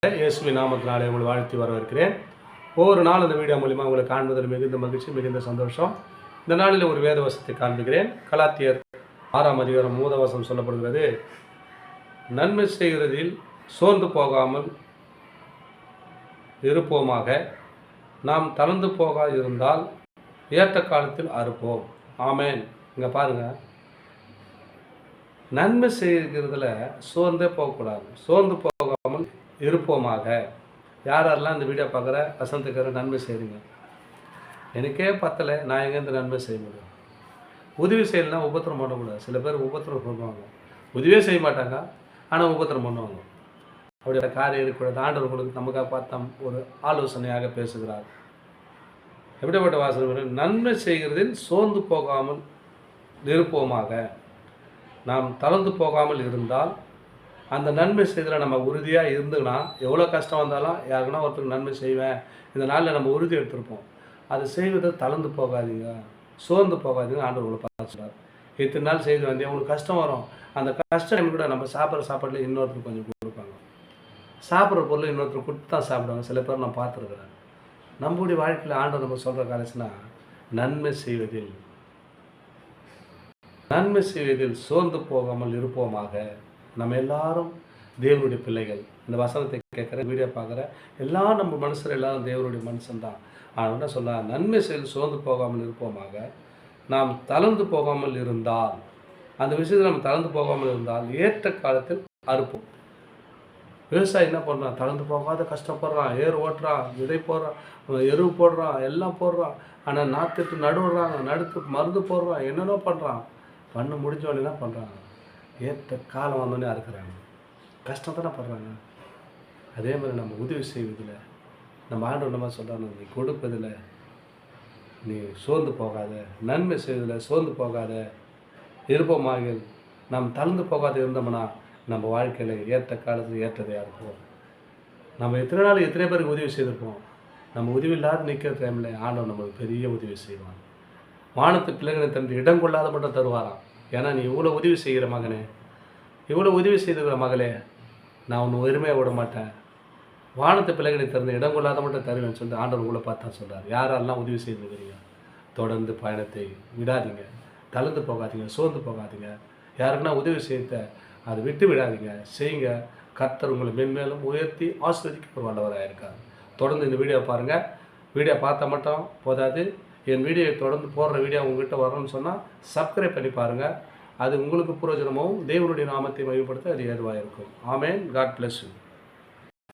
இயேசுவின் நாமத்தினாலே உங்களை வாழ்த்தி வரவேற்கிறேன். ஒவ்வொரு நாள் இந்த வீடியோ மூலிமா உங்களை காண்பதில் மிகுந்த மகிழ்ச்சி, மிகுந்த சந்தோஷம். இந்த நாளில் ஒரு வேத வசனத்தை காண்பிக்கிறேன். கலாத்தியர் 6ஆம் அதிகாரம் 3 வசனம் சொல்லப்படுகிறது, நன்மை செய்கிறதில் சோர்ந்து போகாமல் இருப்போமாக, நாம் தளர்ந்து போகா இருந்தால் ஏற்ற காலத்தில் அறுப்போம். ஆமேன். இங்கே பாருங்கள், நன்மை செய்கிறதுல சோர்ந்தே போகக்கூடாது, சோர்ந்து போகாமல் இருப்போமாக. யாரெல்லாம் இந்த வீடியோ பார்க்குற வசந்தக்கார நன்மை செய்கிறீங்க? எனக்கே பத்தலை, நான் எங்கேருந்து நன்மை செய்ய முடியும்? உதவி செய்யலாம், உபத்திரம் பண்ணக்கூடாது. சில பேர் உபத்திரம் பண்ணுவாங்க, உதவியே செய்ய மாட்டாங்க, ஆனால் உபத்திரம் பண்ணுவாங்க. அப்படியோட காரியம் இருக்கக்கூடாது. ஆண்டவர் உங்களுக்கு நமக்காக பார்த்தா ஒரு ஆலோசனையாக பேசுகிறார். எப்படிப்பட்ட வாசனை? நன்மை செய்கிறதில் சோர்ந்து போகாமல் இருப்போமாக, நாம் தளர்ந்து போகாமல் இருந்தால், அந்த நன்மை செய்ததில் நம்ம உறுதியாக இருந்துங்கன்னா, எவ்வளோ கஷ்டம் வந்தாலும் யாருக்குன்னா ஒருத்தருக்கு நன்மை செய்வேன், இந்த நாளில் நம்ம உறுதி எடுத்திருப்போம். அது செய்வதை தளர்ந்து போகாதீங்க, சோர்ந்து போகாதீங்க. ஆண்டவர் உங்களை பார்த்துறார். இத்தனை நாள் செய்து வந்தேன், உங்களுக்கு கஷ்டம் வரும். அந்த கஷ்டம் கூட நம்ம சாப்பிட்ற சாப்பாட்டில் இன்னொருத்தருக்கு கொஞ்சம் கொடுப்பாங்க. சாப்பிட்ற பொருள் இன்னொருத்தருக்கு கொடுத்து தான் சாப்பிடுவாங்க. சில பேர் நான் பார்த்துருக்குறேன். நம்முடைய வாழ்க்கையில் ஆண்டவர் நம்ம சொல்கிற காலச்சுன்னா, நன்மை செய்வதில் சோர்ந்து போகாமல் இருப்போமாக. நம்ம எல்லாரும் தேவனுடைய பிள்ளைகள். இந்த வசனத்தை கேட்குற, வீடியோ பார்க்குற எல்லாம் நம்ம மனுஷர் எல்லாரும் தேவனுடைய மனுஷன்தான். ஆனால் என்ன சொல்ல, நன்மை செய்து சோர்ந்து போகாமல் இருப்போமாக, நாம் தளர்ந்து போகாமல் இருந்தால், அந்த விஷயத்தில் நம்ம தளர்ந்து போகாமல் இருந்தால் ஏற்ற காலத்தில் அறுப்போம். விவசாயி என்ன பண்ணுறான்? தளர்ந்து போகாத கஷ்டப்படுறான், ஏர் ஓட்டுறான், விதை போடுறான், எருவு போடுறான், எல்லாம் போடுறான். ஆனால் நாற்றுட்டு நடுவுறாங்க, நடுத்து மருந்து போடுறான், என்னென்ன பண்ணுறான். பண்ண முடிஞ்சோடனே தான் பண்ணுறாங்க. ஏற்ற காலம் வந்தோடனே அறுக்கிறாங்க. கஷ்டம் தானே படுறாங்க. அதே மாதிரி நம்ம உதவி செய்வதில், நம்ம ஆண்டவர் நம்ம சொல்கிறாங்க, நீ கொடுப்பதில் நீ சோர்ந்து போகாத, நன்மை செய்வதில் சோர்ந்து போகாத இருப்போமாக. நாம் தளர்ந்து போகாத இருந்தோம்னா நம்ம வாழ்க்கையில் ஏற்ற காலத்தில் ஏற்றதையாக இருப்போம். நம்ம எத்தனை நாள் எத்தனை பேருக்கு உதவி செய்திருப்போம். நம்ம உதவி இல்லாத நிற்கிற டைமில் ஆண்டவர் நம்மளுக்கு பெரிய உதவி செய்வான். வானத்து பிள்ளைகளை தந்து இடம் கொள்ளாத மட்டும் தருவாராம். ஏன்னா நீ இவ்வளோ உதவி செய்கிற மகனே, இவ்வளோ உதவி செய்துக்கிற மகளே, நான் ஒன்று உரிமையாக விட மாட்டேன். வானத்து பிள்ளைகளை திறந்து இடம் கொள்ளாத மட்டும் தருவேன்னு சொல்லிட்டு ஆண்டவர் உங்களை பார்த்தா சொல்கிறார். யாரெல்லாம் உதவி செய்துக்கிறீங்க, தொடர்ந்து பயணத்தை விடாதீங்க, தளர்ந்து போகாதீங்க, சோர்ந்து போகாதீங்க. யாருக்குன்னா உதவி செய்த அதை விட்டு விடாதீங்க, செய்யுங்க. கர்த்தர் உங்களை மென்மேலும் உயர்த்தி ஆஸ்வதிக்க ஒரு வல்லவராக இருக்கார். தொடர்ந்து இந்த வீடியோ பாருங்கள். வீடியோ பார்த்தா மட்டும் போதாது, என் வீடியோ தொடர்ந்து போடுற வீடியோ உங்கள்கிட்ட வரணும்னு சொன்னால் சப்ஸ்கிரைப் பண்ணி பாருங்கள். அது உங்களுக்கு பிரயோஜனமாகவும் தேவனுடைய நாமத்தை மகிமைப்படுத்த அது ஏதுவாக இருக்கும். ஆமேன். God bless you.